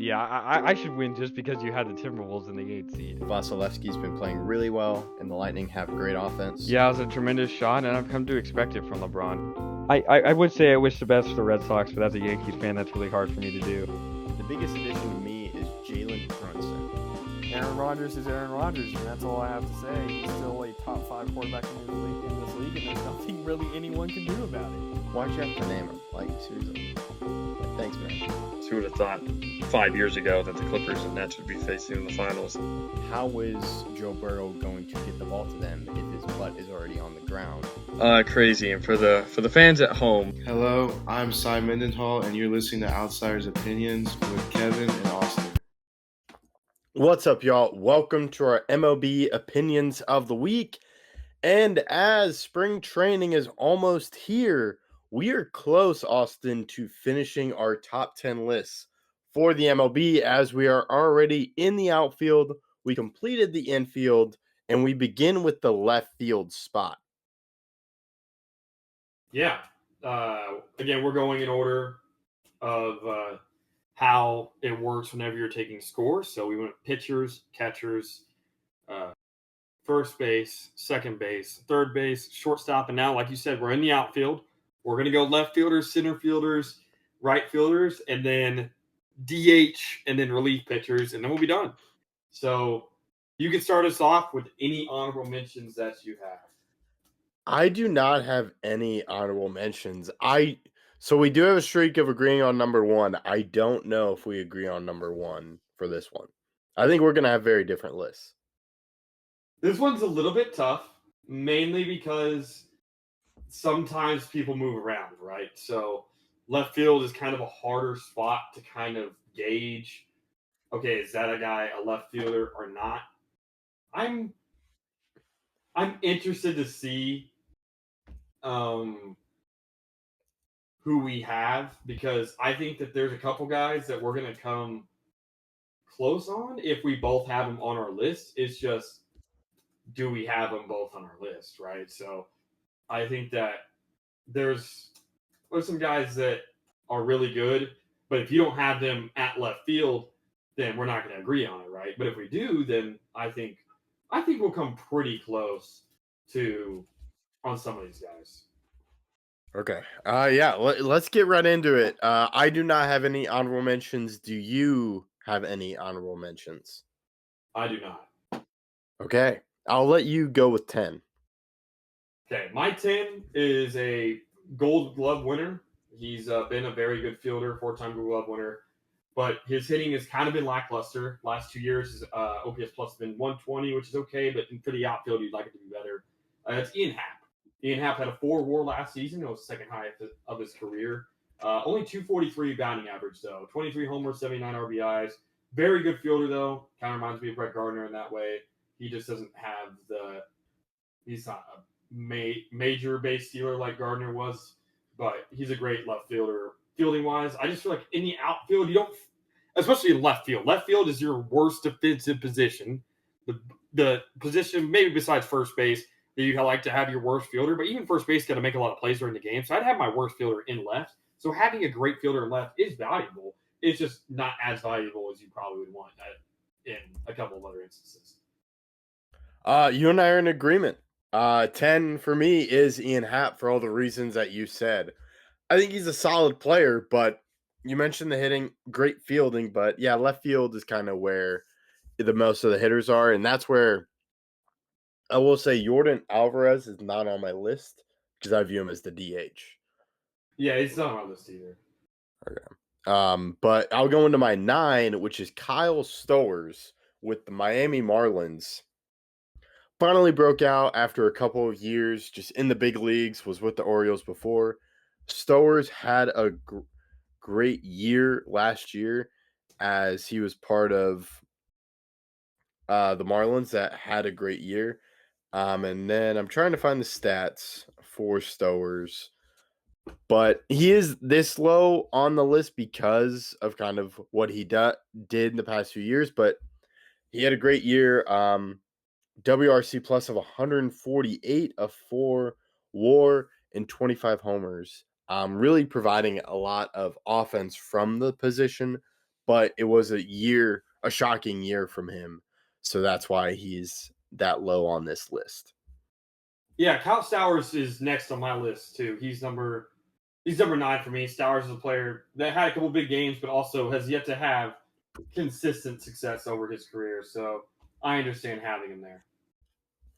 Yeah, I should win just because you had the Timberwolves in the 8th seed. Vasilevsky's been playing really well, and the Lightning have great offense. Yeah, it was a tremendous shot, and I've come to expect it from LeBron. I would say I wish the best for the Red Sox, but as a Yankees fan, that's really hard for me to do. The biggest addition to me is Jalen Brunson. Aaron Rodgers is Aaron Rodgers, and that's all I have to say. He's still a top 5 quarterback in this league, and there's nothing really anyone can do about it. Why'd you have to name him? Like, seriously. Thanks, man. Who would have thought 5 years ago that the Clippers and Nets would be facing in the finals? How is Joe Burrow going to get the ball to them if his butt is already on the ground? Crazy. And for the fans at home, Hello, I'm Cy Mendenhall, and you're listening to Outsiders Opinions with Kevin and Austin. What's up, y'all? Welcome to our MLB Opinions of the Week. And as spring training is almost here, we are close, Austin, to finishing our top 10 lists for the MLB as we are already in the outfield. We completed the infield, and we begin with the left field spot. Yeah. Again, we're going in order of how it works whenever you're taking scores. So we went pitchers, catchers, first base, second base, third base, shortstop, and now, like you said, we're in the outfield. We're going to go left fielders, center fielders, right fielders, and then DH, and then relief pitchers, and then we'll be done. So you can start us off with any honorable mentions that you have. I do not have any honorable mentions. So we do have a streak of agreeing on number one. I don't know if we agree on number one for this one. I think we're going to have very different lists. This one's a little bit tough, mainly because sometimes people move around, right? So left field is kind of a harder spot to kind of gauge, okay, is that a guy a left fielder or not? I'm interested to see who we have, because I think that there's a couple guys that we're going to come close on if we both have them on our list. It's just, do we have them both on our list, right? So I think that there's some guys that are really good, but if you don't have them at left field, then we're not going to agree on it, right? But if we do, then I think we'll come pretty close to on some of these guys. Okay. Yeah, let's get right into it. I do not have any honorable mentions. Do you have any honorable mentions? I do not. Okay. I'll let you go with 10. Okay, my 10 is a Gold Glove winner. He's been a very good fielder, 4-time Gold Glove winner, but his hitting has kind of been lackluster. Last 2 years, his OPS plus has been 120, which is okay, but for the outfield, you'd like it to be better. It's Ian Happ. Ian Happ had a 4 WAR last season. It was the second highest of his career. Only 243 batting average, though. 23 homers, 79 RBIs. Very good fielder, though. Kind of reminds me of Brett Gardner in that way. He just doesn't have he's not a major base stealer like Gardner was, but he's a great left fielder. Fielding wise, I just feel like in the outfield, you don't, especially in left field. Left field is your worst defensive position. The position, maybe besides first base, that you'd like to have your worst fielder, but even first base got to make a lot of plays during the game. So I'd have my worst fielder in left. So having a great fielder in left is valuable. It's just not as valuable as you probably would want in a couple of other instances. You and I are in agreement. 10 for me is Ian Happ for all the reasons that you said. I think he's a solid player, but you mentioned the hitting, great fielding, but yeah, left field is kind of where the most of the hitters are, and that's where I will say Jordan Alvarez is not on my list because I view him as the DH. Yeah, he's not on this either. Okay. But I'll go into my 9, which is Kyle Stowers with the Miami Marlins. Finally broke out after a couple of years just in the big leagues, was with the Orioles before. Stowers had a great year last year as he was part of the Marlins that had a great year. And then I'm trying to find the stats for Stowers, but he is this low on the list because of kind of what he did in the past few years, but he had a great year. WRC plus of 148, a 4 WAR, and 25 homers. Really providing a lot of offense from the position, but it was a shocking year from him. So that's why he's that low on this list. Yeah, Kyle Stowers is next on my list too. He's number 9 for me. Stowers is a player that had a couple big games, but also has yet to have consistent success over his career. So I understand having him there.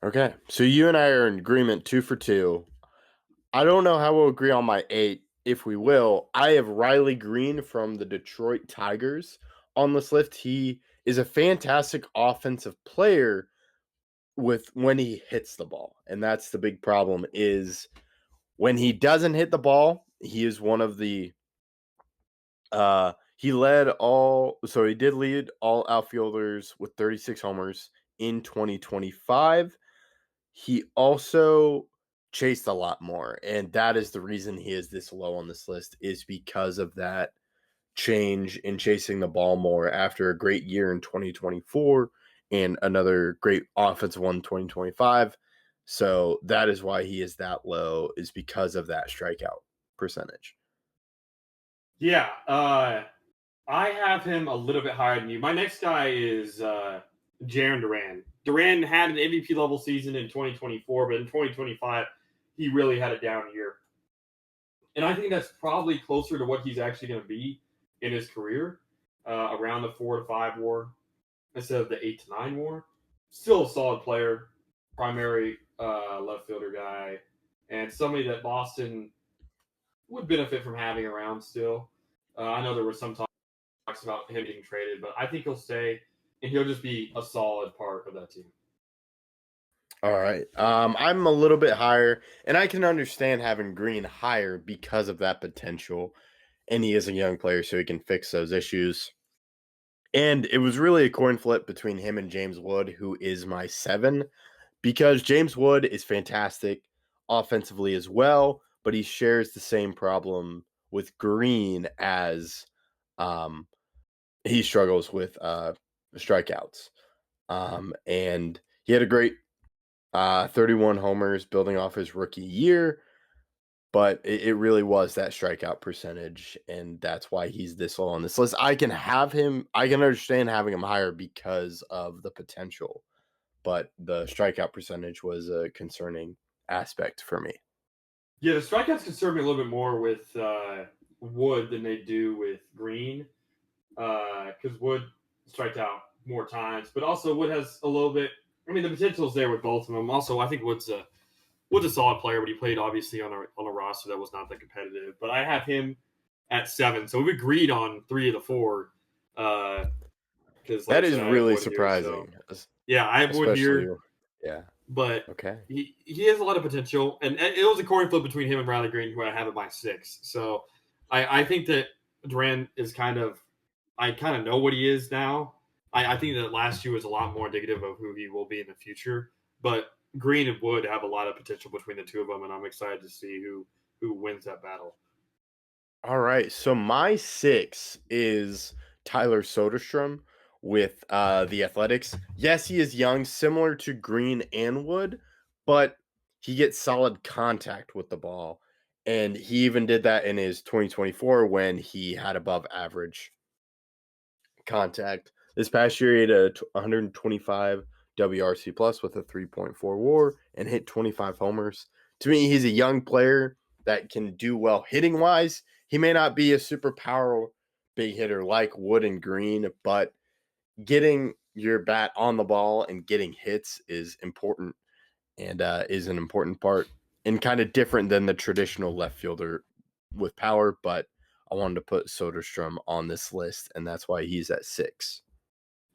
Okay, so you and I are in agreement 2 for 2. I don't know how we'll agree on my 8, if we will. I have Riley Green from the Detroit Tigers on this list. He is a fantastic offensive player with when he hits the ball. And that's the big problem is when he doesn't hit the ball, he is one of the he did lead all outfielders with 36 homers in 2025. He also chased a lot more, and that is the reason he is this low on this list, is because of that change in chasing the ball more after a great year in 2024 and another great offensive one in 2025. So that is why he is that low, is because of that strikeout percentage. Yeah, I have him a little bit higher than you. My next guy is Jarren Duran. Duran had an MVP level season in 2024, but in 2025, he really had a down year. And I think that's probably closer to what he's actually going to be in his career, around the 4 to 5 WAR instead of the 8 to 9 WAR. Still a solid player, primary left fielder guy, and somebody that Boston would benefit from having around still. I know there were some talks about him getting traded, but I think he'll stay and he'll just be a solid part of that team. All right. I'm a little bit higher, and I can understand having Green higher because of that potential. And he is a young player, so he can fix those issues. And it was really a coin flip between him and James Wood, who is my 7, because James Wood is fantastic offensively as well, but he shares the same problem with Green as he struggles with strikeouts. And he had a great 31 homers building off his rookie year, but it really was that strikeout percentage, and that's why he's this low on this list. I can understand having him higher because of the potential, but the strikeout percentage was a concerning aspect for me. Yeah, the strikeouts concern me a little bit more with Wood than they do with Green, because Wood striked out more times, but also Wood has a little bit. I mean, the potential is there with both of them. Also, I think Wood's a solid player, but he played obviously on a roster that was not that competitive. But I have him at 7, so we've agreed on 3 of the 4. Because That is really surprising. Here, so. Yeah, I have Wood here. Yeah, but okay, he has a lot of potential, and it was a coin flip between him and Riley Green, who I have at my 6. So I think that Duran is I kind of know what he is now. I think that last year was a lot more indicative of who he will be in the future. But Green and Wood have a lot of potential between the two of them, and I'm excited to see who wins that battle. All right, so my 6 is Tyler Soderstrom with the Athletics. Yes, he is young, similar to Green and Wood, but he gets solid contact with the ball. And he even did that in his 2024 when he had above average contact. This past year, he had a 125 WRC plus with a 3.4 WAR and hit 25 homers. To me, he's a young player that can do well hitting wise. He may not be a super power big hitter like Wood and Green, but getting your bat on the ball and getting hits is important, and is an important part, and kind of different than the traditional left fielder with power. But I wanted to put Soderstrom on this list, and that's why he's at 6.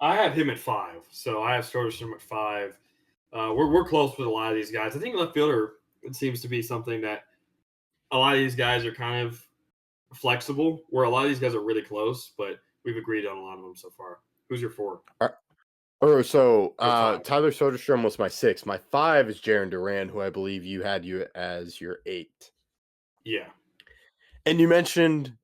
I have him at 5, so I have Soderstrom at 5. We're close with a lot of these guys. I think left fielder, it seems to be something that a lot of these guys are kind of flexible, where a lot of these guys are really close, but we've agreed on a lot of them so far. Who's your 4? Tyler Soderstrom was my 6. My 5 is Jarren Duran, who I believe you had as your 8. Yeah. And you mentioned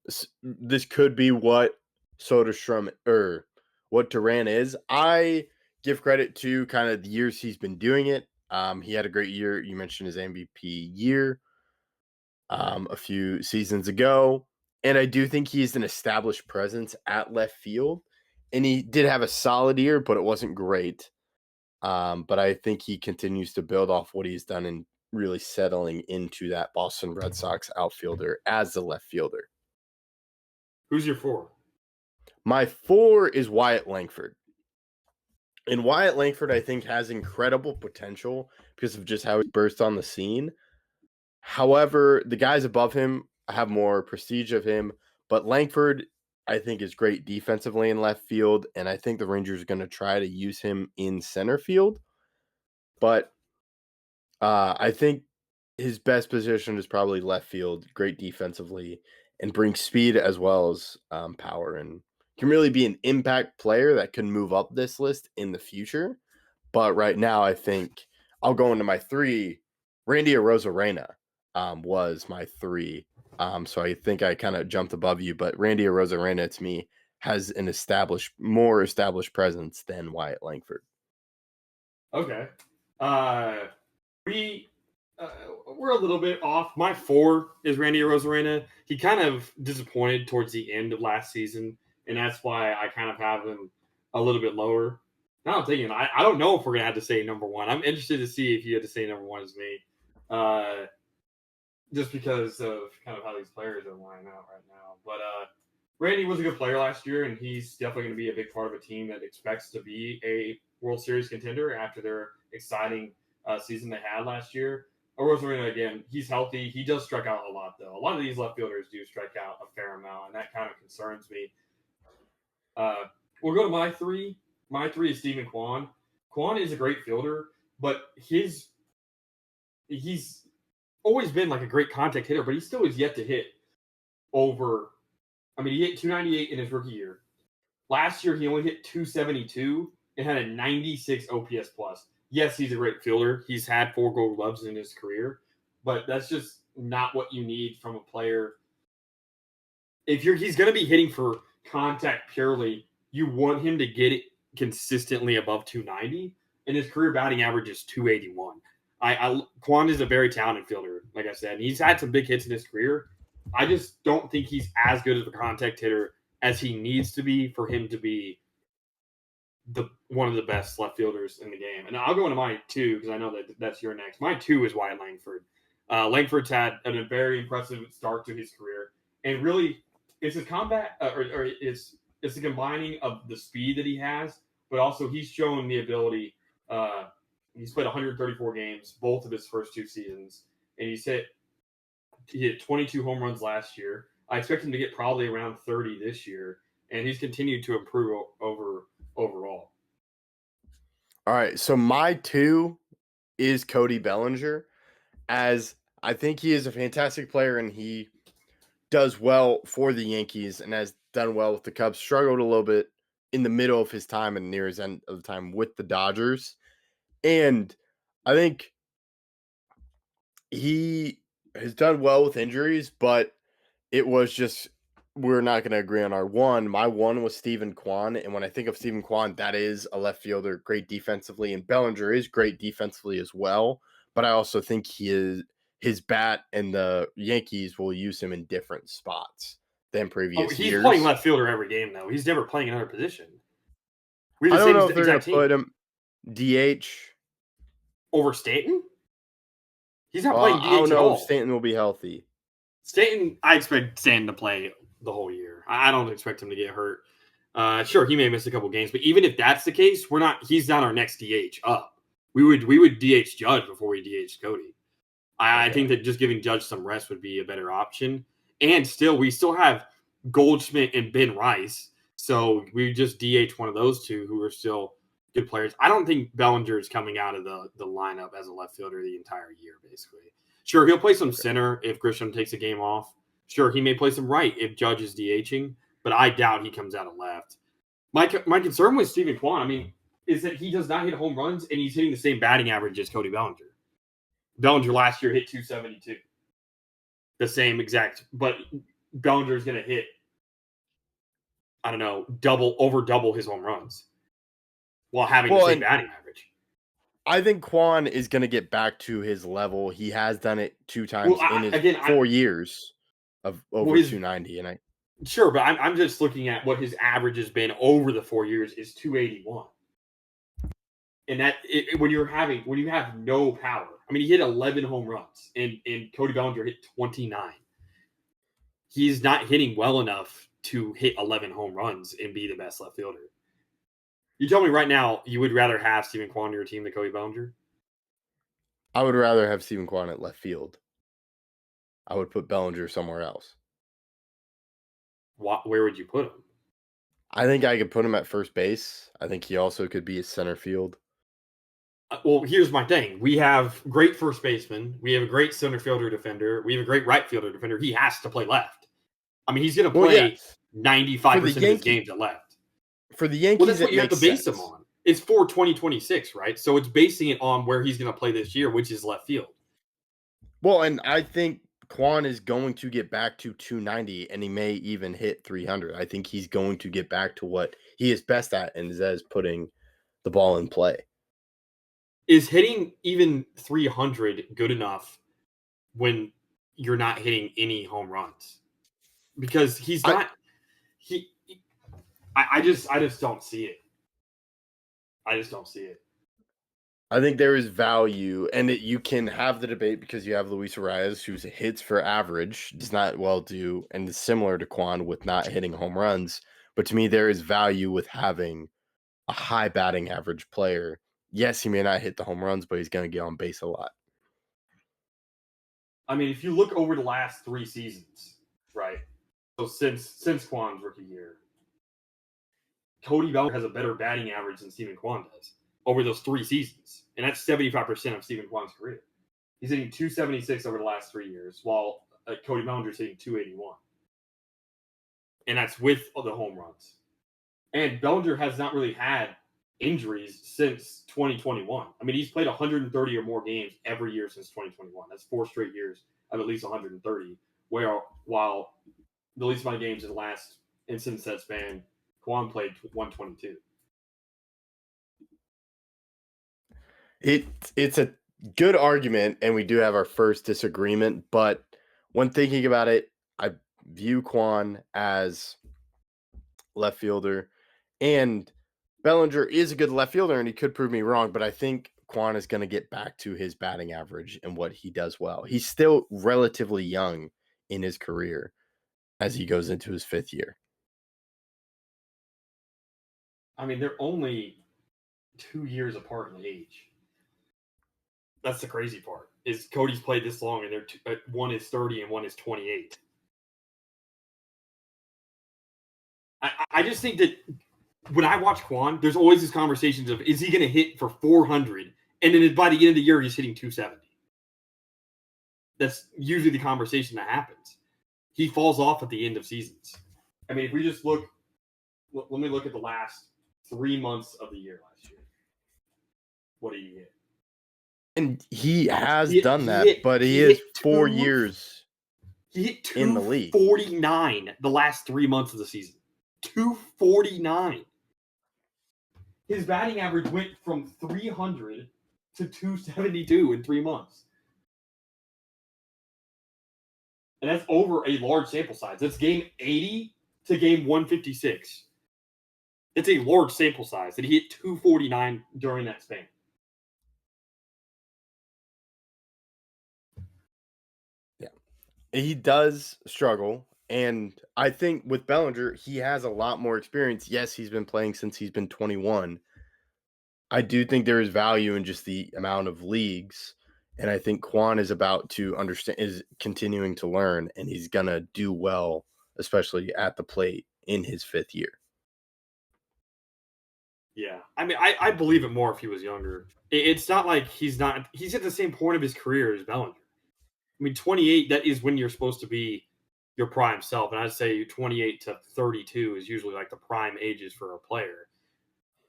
this could be what Soderstrom or what Duran is. I give credit to kind of the years he's been doing it. He had a great year. You mentioned his MVP year a few seasons ago. And I do think he's an established presence at left field. And he did have a solid year, but it wasn't great. But I think he continues to build off what he's done and really settling into that Boston Red Sox outfielder as the left fielder. Who's your 4? My 4 is Wyatt Langford. And Wyatt Langford, I think, has incredible potential because of just how he burst on the scene. However, the guys above him have more prestige of him. But Langford, I think, is great defensively in left field. And I think the Rangers are going to try to use him in center field. But I think his best position is probably left field, great defensively, and brings speed as well as power, and can really be an impact player that can move up this list in the future. But right now, I think I'll go into my 3. Randy Arozarena was my 3. So I think I kind of jumped above you, but Randy Arozarena to me has an more established presence than Wyatt Langford. Okay. We're a little bit off. My 4 is Randy Arozarena. He kind of disappointed towards the end of last season, and that's why I kind of have him a little bit lower. Now I'm thinking, I don't know if we're going to have to say number 1. I'm interested to see if you had to say number 1 as me. Just because of kind of how these players are lining out right now. But Randy was a good player last year, and he's definitely going to be a big part of a team that expects to be a World Series contender after their exciting season they had last year. Arozarena, again, he's healthy. He does strike out a lot, though. A lot of these left fielders do strike out a fair amount, and that kind of concerns me. We'll go to my 3. My 3 is Stephen Kwan. Kwan is a great fielder, but he's always been like a great contact hitter, but he still is yet to hit over. I mean, he hit 298 in his rookie year. Last year, he only hit 272 and had a 96 OPS plus. Yes, he's a great fielder. He's had 4 Gold Gloves in his career, but that's just not what you need from a player. If he's going to be hitting for contact purely, you want him to get it consistently above 290, and his career batting average is 281. Kwan is a very talented fielder, like I said. He's had some big hits in his career. I just don't think he's as good of a contact hitter as he needs to be for him to be one of the best left fielders in the game. And I'll go into my 2 because I know that's your next. My 2 is Wyatt Langford. Langford's had a very impressive start to his career, and really, it's his combat, or it's the combining of the speed that he has, but also he's shown the ability. He's played 134 games, both of his first 2 seasons, and he hit 22 home runs last year. I expect him to get probably around 30 this year, and he's continued to improve overall. All right, so my 2 is Cody Bellinger, as I think he is a fantastic player and he does well for the Yankees and has done well with the Cubs. Struggled a little bit in the middle of his time and near his end of the time with the Dodgers. And I think he has done well with injuries, but it was just, we're not going to agree on our 1. My 1 was Stephen Kwan. And when I think of Stephen Kwan, that is a left fielder, great defensively. And Bellinger is great defensively as well. But I also think his bat and the Yankees will use him in different spots than previous years. He's playing left fielder every game, though. He's never playing another position. I don't know if they're going to put him DH over Stanton. He's not playing DH I don't at know all. if Stanton will be healthy. Stanton, I expect Stanton to play the whole year. I don't expect him to get hurt. Sure, he may miss a couple games, but even if that's the case, he's not our next DH up. We would DH Judge before we DH Cody. I think that just giving Judge some rest would be a better option. And we still have Goldschmidt and Ben Rice. So we just DH one of those 2 who are still good players. I don't think Bellinger is coming out of the lineup as a left fielder the entire year, basically. Sure, he'll play some center if Grisham takes a game off. Sure, he may play some right if Judge is DHing, but I doubt he comes out of left. My concern with Stephen Kwan, is that he does not hit home runs, and he's hitting the same batting average as Cody Bellinger. Bellinger last year hit 272. The same exact, but Bellinger's going to hit, I don't know, over double his home runs while having the same batting average. I think Kwan is going to get back to his level. He has done it 2 times in his 4 years of over Well, his- 290, and Sure, but I'm just looking at what his average has been over the 4 years is 281. And that when you have no power, I mean, he hit 11 home runs, and Cody Bellinger hit 29. He's not hitting well enough to hit 11 home runs and be the best left fielder. You tell me right now you would rather have Steven Kwan on your team than Cody Bellinger? I would rather have Steven Kwan at left field. I would put Bellinger somewhere else. Where would you put him? I think I could put him at first base. I think he also could be at center field. Well, here's my thing. We have great first baseman. We have a great center fielder defender. We have a great right fielder defender. He has to play left. I mean, he's going to play 95% of his games at left. For the Yankees, well, that's what you have to base him on. It's for 2026, right? So it's basing it on where he's going to play this year, which is left field. Well, and I think Kwan is going to get back to 290, and he may even hit 300. I think he's going to get back to what he is best at, and that is putting the ball in play. Is hitting even 300 good enough when you're not hitting any home runs? Because he's not. I just don't see it. I just don't see it. I think there is value, and you can have the debate because you have Luis Arias, whose hits for average does not well do, and is similar to Kwan with not hitting home runs. But to me, there is value with having a high batting average player. Yes, he may not hit the home runs, but he's going to get on base a lot. I mean, if you look over the last 3 seasons, right? So since Kwan's rookie year, Cody Bellinger has a better batting average than Steven Kwan does over those 3 seasons. And that's 75% of Steven Kwan's career. He's hitting 276 over the last 3 years, while Cody Bellinger's hitting 281. And that's with the home runs. And Bellinger has not really had injuries since 2021. I mean, he's played 130 or more games every year since 2021. That's 4 straight years of at least 130. While the least amount of games since that span, Kwan played 122. It's a good argument, and we do have our first disagreement. But when thinking about it, I view Kwan as left fielder, and Bellinger is a good left fielder, and he could prove me wrong, but I think Kwan is going to get back to his batting average and what he does well. He's still relatively young in his career as he goes into his 5th year. I mean, they're only 2 years apart in age. That's the crazy part. Is Cody's played this long, and one is 30 and one is 28. I just think that when I watch Kwan, there's always these conversations of, is he going to hit for 400? And then by the end of the year, he's hitting 270. That's usually the conversation that happens. He falls off at the end of seasons. I mean, if we just let me look at the last 3 months of the year last year. What did he hit? And he has done that, but he is 4 years he hit in the league. 249 the last 3 months of the season. 249. His batting average went from 300 to 272 in 3 months. And that's over a large sample size. That's game 80 to game 156. It's a large sample size that he hit 249 during that span. Yeah. He does struggle. And I think with Bellinger, he has a lot more experience. Yes, he's been playing since he's been 21. I do think there is value in just the amount of leagues. And I think Kwan is is continuing to learn, and he's going to do well, especially at the plate in his 5th year. Yeah. I mean, I believe it more if he was younger. It's not like he's at the same point of his career as Bellinger. I mean, 28, that is when you're supposed to be your prime self. And I'd say 28 to 32 is usually like the prime ages for a player.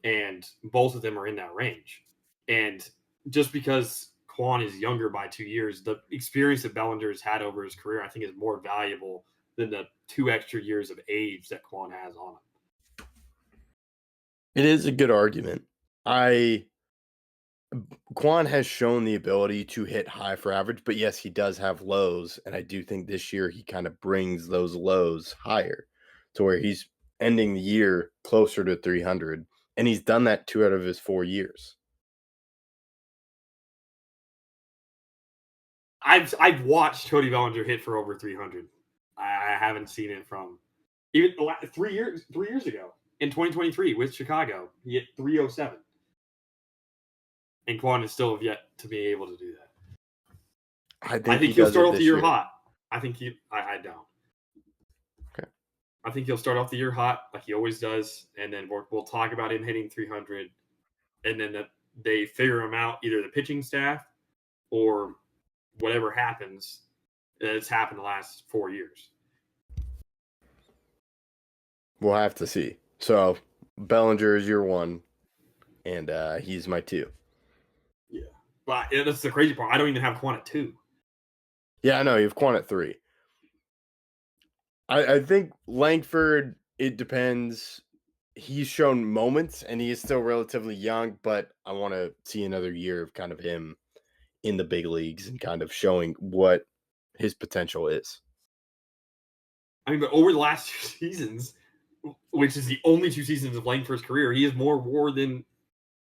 And both of them are in that range. And just because Kwan is younger by 2 years, the experience that Bellinger has had over his career, I think, is more valuable than the 2 extra years of age that Kwan has on him. It is a good argument. Quan has shown the ability to hit high for average, but yes, he does have lows, and I do think this year he kind of brings those lows higher to where he's ending the year closer to 300, and he's done that 2 out of his 4 years. I've watched Cody Bellinger hit for over 300. I haven't seen it from even 3 years ago in 2023 with Chicago. He hit 307, and Quan is still yet to be able to do that. I think he'll start off the year hot. I think I don't. Okay. I think he'll start off the year hot like he always does, and then we'll talk about him hitting 300, and then they figure him out, either the pitching staff or whatever happens. It's happened the last 4 years. We'll have to see. So Bellinger is your 1, and he's my 2. Yeah, but that's the crazy part. I don't even have Quan at 2. Yeah, I know. You have Quan at 3. I think Langford, it depends. He's shown moments, and he is still relatively young, but I want to see another year of kind of him in the big leagues and kind of showing what his potential is. I mean, but over the last 2 seasons, which is the only 2 seasons of Langford's career, he has more WAR than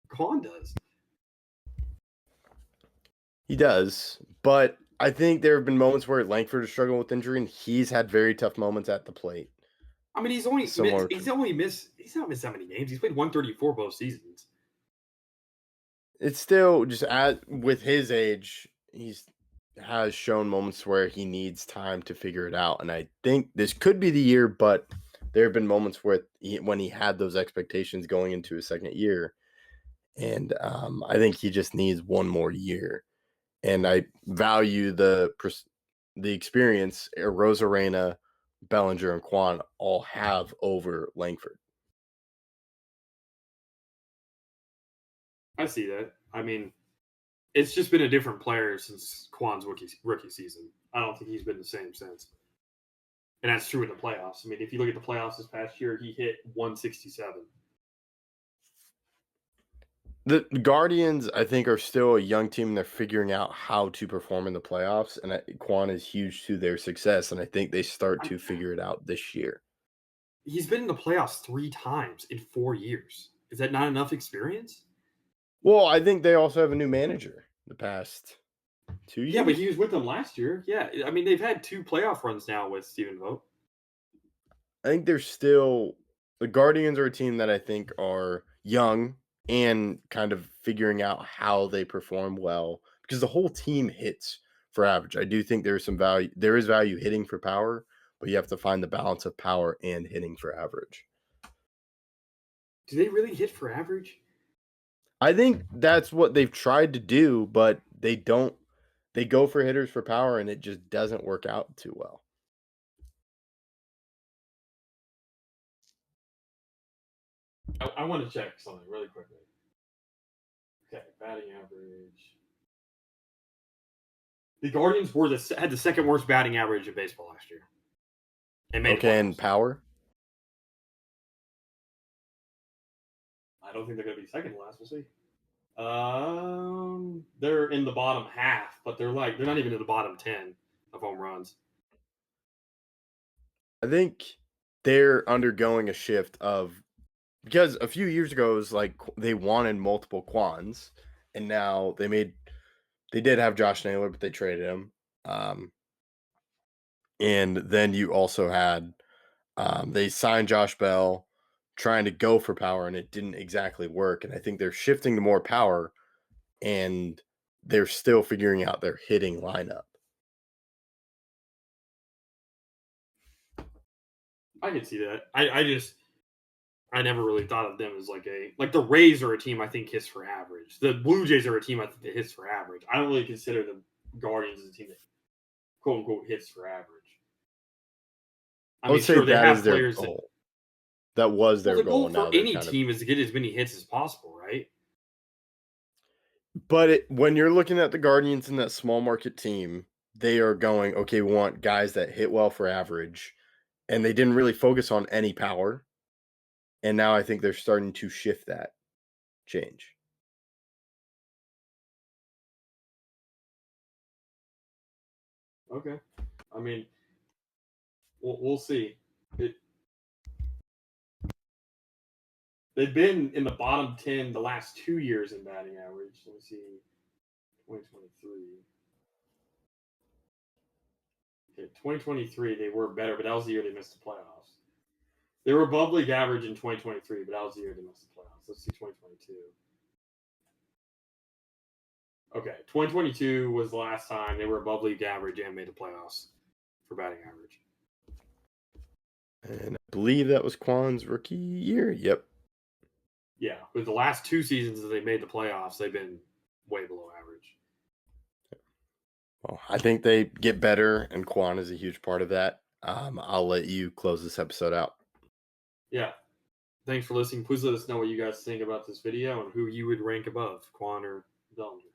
Quan does. He does, but I think there have been moments where Langford has struggled with injury, and he's had very tough moments at the plate. I mean, he's not missed that many games. He's played 134 both seasons. It's still just with his age, has shown moments where he needs time to figure it out, and I think this could be the year. But there have been moments where when he had those expectations going into his second year, and I think he just needs one more year. And I value the experience Rosarena, Bellinger, and Quan all have over Langford. I see that. I mean, it's just been a different player since Quan's rookie season. I don't think he's been the same since. And that's true in the playoffs. I mean, if you look at the playoffs this past year, he hit 167. The Guardians, I think, are still a young team, and they're figuring out how to perform in the playoffs. And Quan is huge to their success, and I think they start to figure it out this year. He's been in the playoffs 3 times in 4 years. Is that not enough experience? Well, I think they also have a new manager the past 2 years. Yeah, but he was with them last year. Yeah, I mean, they've had 2 playoff runs now with Stephen Vogt. I think they're still – the Guardians are a team that I think are young and kind of figuring out how they perform well, because the whole team hits for average. I do think there is value hitting for power, but you have to find the balance of power and hitting for average. Do they really hit for average? I think that's what they've tried to do, but they don't. They go for hitters for power, and it just doesn't work out too well. I want to check something really quickly. Okay, batting average. The Guardians had the second worst batting average in baseball last year. And power? I don't think they're going to be second to last. We'll see. They're in the bottom half, but they're not even in the bottom 10 of home runs. I think they're undergoing a shift because a few years ago it was like they wanted multiple Quans, and now they did have Josh Naylor, but they traded him. And then you also had they signed Josh Bell, trying to go for power, and it didn't exactly work. And I think they're shifting to more power, and they're still figuring out their hitting lineup. I can see that. I never really thought of them as like the Rays are a team I think hits for average. The Blue Jays are a team I think that hits for average. I don't really consider the Guardians as a team that quote unquote hits for average. I would say that is their goal. That was their goal. The goal for any team is to get as many hits as possible, right? But when you're looking at the Guardians in that small market team, they are going, okay, we want guys that hit well for average. And they didn't really focus on any power. And now I think they're starting to shift that change. Okay. I mean, we'll see. They've been in the bottom 10 the last 2 years in batting average. Let me see. 2023. Yeah, 2023, they were better, but that was the year they missed the playoffs. They were above league average in 2023, but that was the year they missed the playoffs. Let's see 2022. Okay, 2022 was the last time they were above league average and made the playoffs for batting average. And I believe that was Quan's rookie year. Yep. Yeah, with the last 2 seasons that they made the playoffs, they've been way below average. Well, I think they get better, and Quan is a huge part of that. I'll let you close this episode out. Yeah. Thanks for listening. Please let us know what you guys think about this video and who you would rank above, Quan or Dellinger.